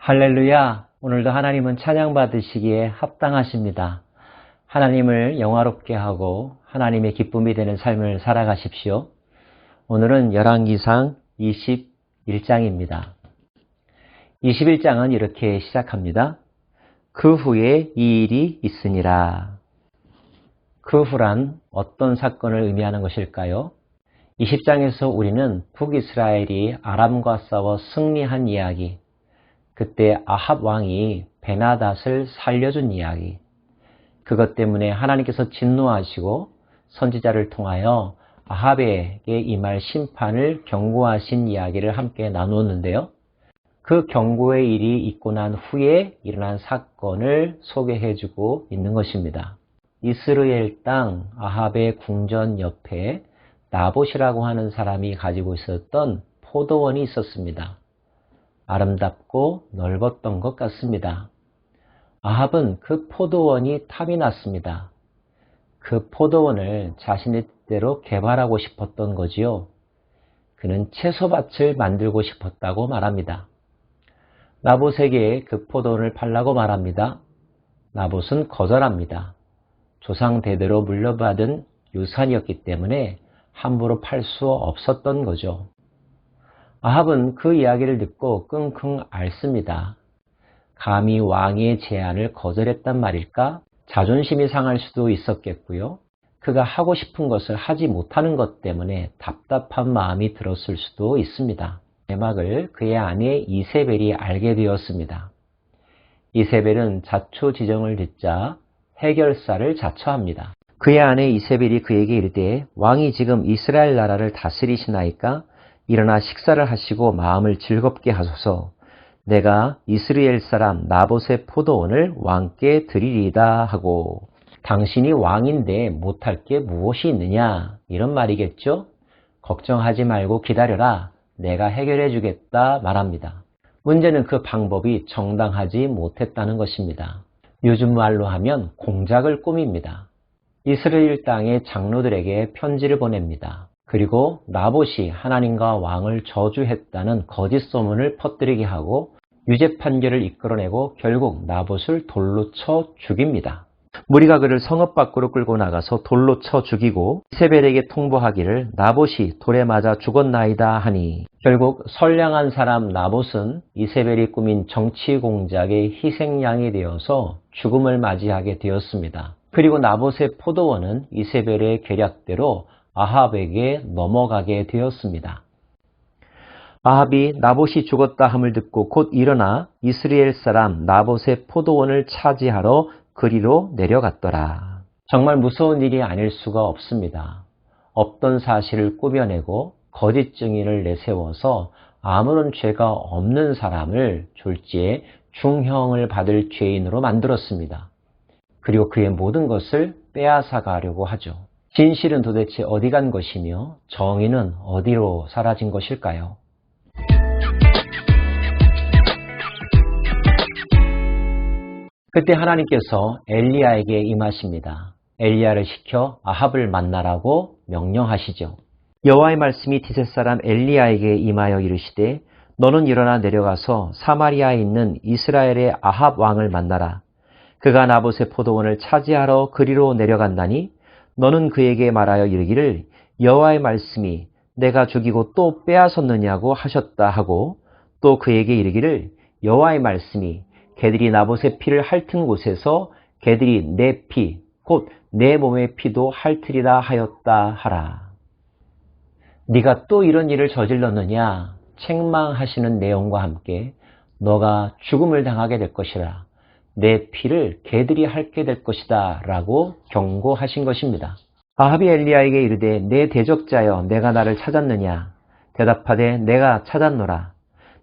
할렐루야! 오늘도 하나님은 찬양받으시기에 합당하십니다. 하나님을 영화롭게 하고 하나님의 기쁨이 되는 삶을 살아가십시오. 오늘은 열왕기상 21장입니다. 21장은 이렇게 시작합니다. 그 후에 이 일이 있으니라. 그 후란 어떤 사건을 의미하는 것일까요? 20장에서 우리는 북이스라엘이 아람과 싸워 승리한 이야기, 그때 아합 왕이 베나닷을 살려준 이야기, 그것 때문에 하나님께서 진노하시고 선지자를 통하여 아합에게 임할 심판을 경고하신 이야기를 함께 나누었는데요. 그 경고의 일이 있고 난 후에 일어난 사건을 소개해주고 있는 것입니다. 이스라엘 땅 아합의 궁전 옆에 나봇이라고 하는 사람이 가지고 있었던 포도원이 있었습니다. 아름답고 넓었던 것 같습니다. 아합은 그 포도원이 탐이 났습니다. 그 포도원을 자신의 뜻대로 개발하고 싶었던 거지요. 그는 채소밭을 만들고 싶었다고 말합니다. 나봇에게 그 포도원을 팔라고 말합니다. 나봇은 거절합니다. 조상 대대로 물려받은 유산이었기 때문에 함부로 팔 수 없었던 거죠. 아합은 그 이야기를 듣고 끙끙 앓습니다. 감히 왕의 제안을 거절했단 말일까? 자존심이 상할 수도 있었겠고요. 그가 하고 싶은 것을 하지 못하는 것 때문에 답답한 마음이 들었을 수도 있습니다. 내막을 그의 아내 이세벨이 알게 되었습니다. 이세벨은 자초지종을 듣자 해결사를 자처합니다. 그의 아내 이세벨이 그에게 이르되 왕이 지금 이스라엘 나라를 다스리시나이까? 일어나 식사를 하시고 마음을 즐겁게 하소서. 내가 이스라엘 사람 나봇의 포도원을 왕께 드리리이다 하고, 당신이 왕인데 못할 게 무엇이 있느냐, 이런 말이겠죠. 걱정하지 말고 기다려라, 내가 해결해 주겠다 말합니다. 문제는 그 방법이 정당하지 못했다는 것입니다. 요즘 말로 하면 공작을 꾸밉니다. 이스라엘 땅의 장로들에게 편지를 보냅니다. 그리고 나봇이 하나님과 왕을 저주했다는 거짓 소문을 퍼뜨리게 하고 유죄 판결을 이끌어내고 결국 나봇을 돌로 쳐 죽입니다. 무리가 그를 성읍 밖으로 끌고 나가서 돌로 쳐 죽이고 이세벨에게 통보하기를 나봇이 돌에 맞아 죽었나이다 하니, 결국 선량한 사람 나봇은 이세벨이 꾸민 정치 공작의 희생양이 되어서 죽음을 맞이하게 되었습니다. 그리고 나봇의 포도원은 이세벨의 계략대로 아합에게 넘어가게 되었습니다. 아합이 나봇이 죽었다 함을 듣고 곧 일어나 이스라엘 사람 나봇의 포도원을 차지하러 그리로 내려갔더라. 정말 무서운 일이 아닐 수가 없습니다. 없던 사실을 꾸며내고 거짓 증인을 내세워서 아무런 죄가 없는 사람을 졸지에 중형을 받을 죄인으로 만들었습니다. 그리고 그의 모든 것을 빼앗아 가려고 하죠. 진실은 도대체 어디 간 것이며 정의는 어디로 사라진 것일까요? 그때 하나님께서 엘리야에게 임하십니다. 엘리야를 시켜 아합을 만나라고 명령하시죠. 여호와의 말씀이 디셋 사람 엘리야에게 임하여 이르시되 너는 일어나 내려가서 사마리아에 있는 이스라엘의 아합 왕을 만나라. 그가 나봇의 포도원을 차지하러 그리로 내려간다니 너는 그에게 말하여 이르기를 여호와의 말씀이 내가 죽이고 또 빼앗았느냐고 하셨다 하고, 또 그에게 이르기를 여호와의 말씀이 개들이 나봇의 피를 핥은 곳에서 개들이 내 피, 곧 내 몸의 피도 핥으리라 하였다 하라. 네가 또 이런 일을 저질렀느냐? 책망하시는 내용과 함께 너가 죽음을 당하게 될 것이라. 내 피를 개들이 핥게 될 것이다 라고 경고하신 것입니다. 아합이 엘리야에게 이르되 내 대적자여 내가 나를 찾았느냐? 대답하되 내가 찾았노라.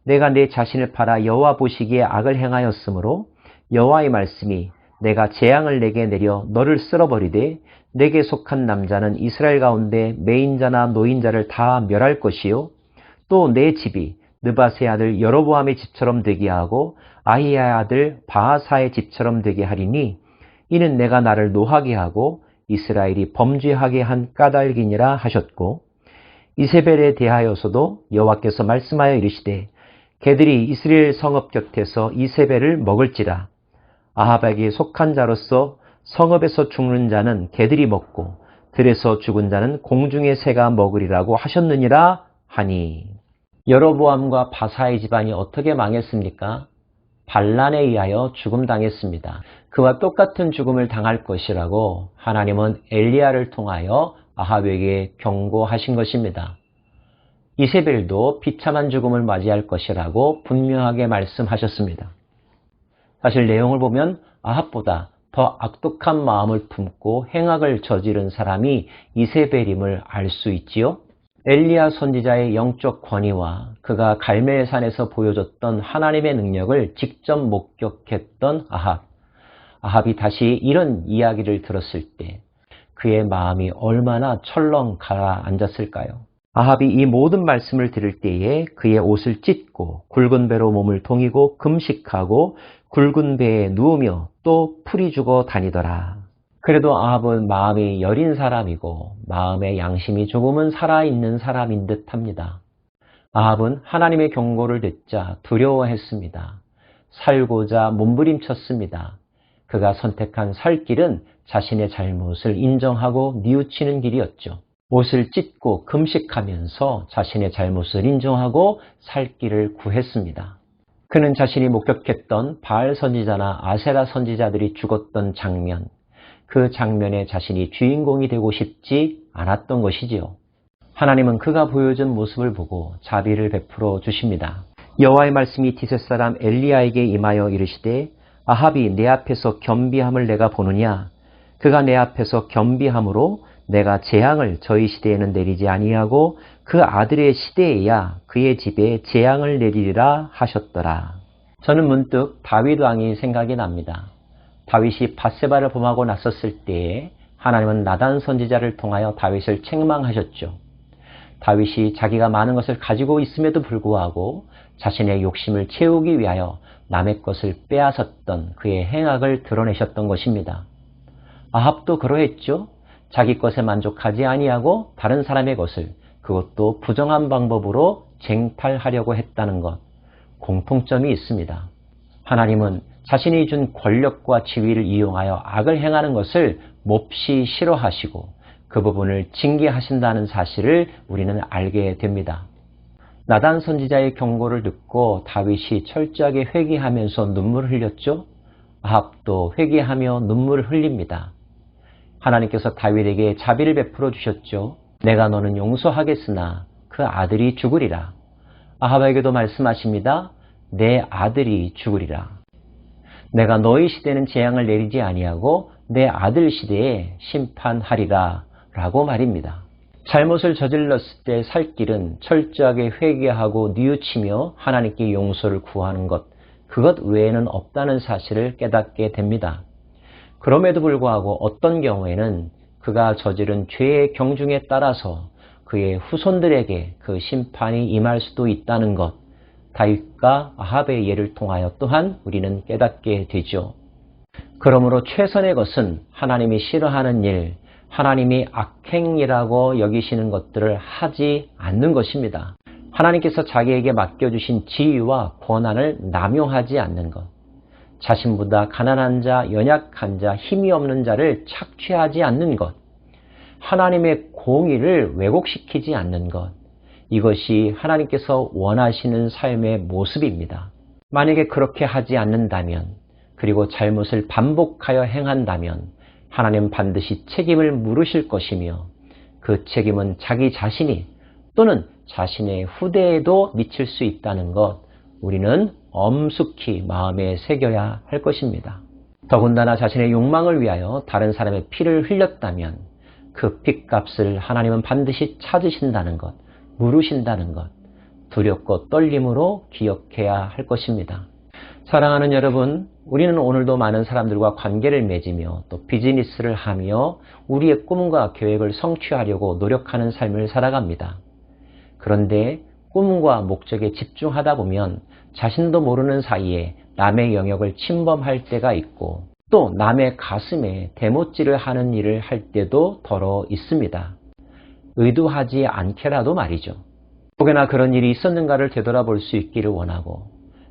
내가 내 자신을 팔아 여호와 보시기에 악을 행하였으므로 여호와의 말씀이 내가 재앙을 내게 내려 너를 쓸어버리되 내게 속한 남자는 이스라엘 가운데 매인자나 노인자를 다 멸할 것이요 또 내 집이 느밧의 아들 여로보암의 집처럼 되게 하고 아히야의 아들 바하사의 집처럼 되게 하리니 이는 내가 나를 노하게 하고 이스라엘이 범죄하게 한 까닭이니라 하셨고, 이세벨에 대하여서도 여호와께서 말씀하여 이르시되 개들이 이스라엘 성읍 곁에서 이세벨을 먹을지라. 아합에게 속한 자로서 성읍에서 죽는 자는 개들이 먹고 들에서 죽은 자는 공중의 새가 먹으리라고 하셨느니라 하니. 여로보암과 바사의 집안이 어떻게 망했습니까? 반란에 의하여 죽음당했습니다. 그와 똑같은 죽음을 당할 것이라고 하나님은 엘리야를 통하여 아합에게 경고하신 것입니다. 이세벨도 비참한 죽음을 맞이할 것이라고 분명하게 말씀하셨습니다. 사실 내용을 보면 아합보다 더 악독한 마음을 품고 행악을 저지른 사람이 이세벨임을 알 수 있지요. 엘리야 선지자의 영적 권위와 그가 갈멜산에서 보여줬던 하나님의 능력을 직접 목격했던 아합이 다시 이런 이야기를 들었을 때 그의 마음이 얼마나 철렁 가라앉았을까요? 아합이 이 모든 말씀을 들을 때에 그의 옷을 찢고 굵은 배로 몸을 동이고 금식하고 굵은 배에 누우며 또 풀이 죽어 다니더라. 그래도 아합은 마음이 여린 사람이고 마음의 양심이 조금은 살아있는 사람인 듯합니다. 아합은 하나님의 경고를 듣자 두려워했습니다. 살고자 몸부림쳤습니다. 그가 선택한 살 길은 자신의 잘못을 인정하고 뉘우치는 길이었죠. 옷을 찢고 금식하면서 자신의 잘못을 인정하고 살 길을 구했습니다. 그는 자신이 목격했던 바알 선지자나 아세라 선지자들이 죽었던 장면, 그 장면에 자신이 주인공이 되고 싶지 않았던 것이지요. 하나님은 그가 보여준 모습을 보고 자비를 베풀어 주십니다. 여호와의 말씀이 디셋 사람 엘리야에게 임하여 이르시되 아합이 내 앞에서 겸비함을 내가 보느냐. 그가 내 앞에서 겸비함으로 내가 재앙을 저희 시대에는 내리지 아니하고 그 아들의 시대에야 그의 집에 재앙을 내리리라 하셨더라. 저는 문득 다윗 왕이 생각이 납니다. 다윗이 밧세바를 범하고 났었을 때에 하나님은 나단 선지자를 통하여 다윗을 책망하셨죠. 다윗이 자기가 많은 것을 가지고 있음에도 불구하고 자신의 욕심을 채우기 위하여 남의 것을 빼앗았던 그의 행악을 드러내셨던 것입니다. 아합도 그러했죠. 자기 것에 만족하지 아니하고 다른 사람의 것을, 그것도 부정한 방법으로 쟁탈하려고 했다는 것, 공통점이 있습니다. 하나님은 자신이 준 권력과 지위를 이용하여 악을 행하는 것을 몹시 싫어하시고 그 부분을 징계하신다는 사실을 우리는 알게 됩니다. 나단 선지자의 경고를 듣고 다윗이 철저하게 회개하면서 눈물을 흘렸죠. 아합도 회개하며 눈물을 흘립니다. 하나님께서 다윗에게 자비를 베풀어 주셨죠. 내가 너는 용서하겠으나 그 아들이 죽으리라. 아합에게도 말씀하십니다. 내 아들이 죽으리라. 내가 너희 시대는 재앙을 내리지 아니하고 내 아들 시대에 심판하리라 라고 말입니다. 잘못을 저질렀을 때 살 길은 철저하게 회개하고 뉘우치며 하나님께 용서를 구하는 것, 그것 외에는 없다는 사실을 깨닫게 됩니다. 그럼에도 불구하고 어떤 경우에는 그가 저지른 죄의 경중에 따라서 그의 후손들에게 그 심판이 임할 수도 있다는 것, 다윗과 아합의 예를 통하여 또한 우리는 깨닫게 되죠. 그러므로 최선의 것은 하나님이 싫어하는 일, 하나님이 악행이라고 여기시는 것들을 하지 않는 것입니다. 하나님께서 자기에게 맡겨주신 지위와 권한을 남용하지 않는 것, 자신보다 가난한 자, 연약한 자, 힘이 없는 자를 착취하지 않는 것, 하나님의 공의를 왜곡시키지 않는 것, 이것이 하나님께서 원하시는 삶의 모습입니다. 만약에 그렇게 하지 않는다면, 그리고 잘못을 반복하여 행한다면 하나님은 반드시 책임을 물으실 것이며 그 책임은 자기 자신이 또는 자신의 후대에도 미칠 수 있다는 것, 우리는 엄숙히 마음에 새겨야 할 것입니다. 더군다나 자신의 욕망을 위하여 다른 사람의 피를 흘렸다면 그 핏값을 하나님은 반드시 찾으신다는 것, 물으신다는 것, 두렵고 떨림으로 기억해야 할 것입니다. 사랑하는 여러분, 우리는 오늘도 많은 사람들과 관계를 맺으며 또 비즈니스를 하며 우리의 꿈과 계획을 성취하려고 노력하는 삶을 살아갑니다. 그런데 꿈과 목적에 집중하다 보면 자신도 모르는 사이에 남의 영역을 침범할 때가 있고 또 남의 가슴에 대못질을 하는 일을 할 때도 더러 있습니다. 의도하지 않게라도 말이죠. 혹여나 그런 일이 있었는가를 되돌아볼 수 있기를 원하고,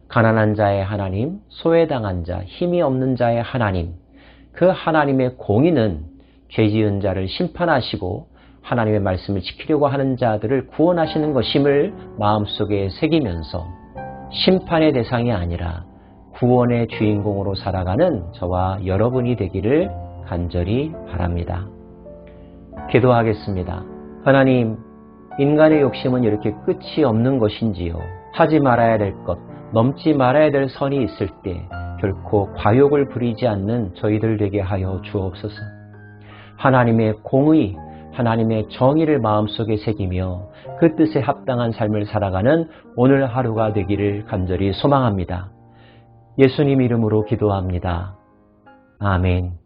가난한 자의 하나님, 소외당한 자, 힘이 없는 자의 하나님, 그 하나님의 공의는 죄 지은 자를 심판하시고 하나님의 말씀을 지키려고 하는 자들을 구원하시는 것임을 마음속에 새기면서 심판의 대상이 아니라 구원의 주인공으로 살아가는 저와 여러분이 되기를 간절히 바랍니다. 기도하겠습니다. 하나님, 인간의 욕심은 이렇게 끝이 없는 것인지요. 하지 말아야 될 것, 넘지 말아야 될 선이 있을 때 결코 과욕을 부리지 않는 저희들 되게 하여 주옵소서. 하나님의 공의, 하나님의 정의를 마음속에 새기며 그 뜻에 합당한 삶을 살아가는 오늘 하루가 되기를 간절히 소망합니다. 예수님 이름으로 기도합니다. 아멘.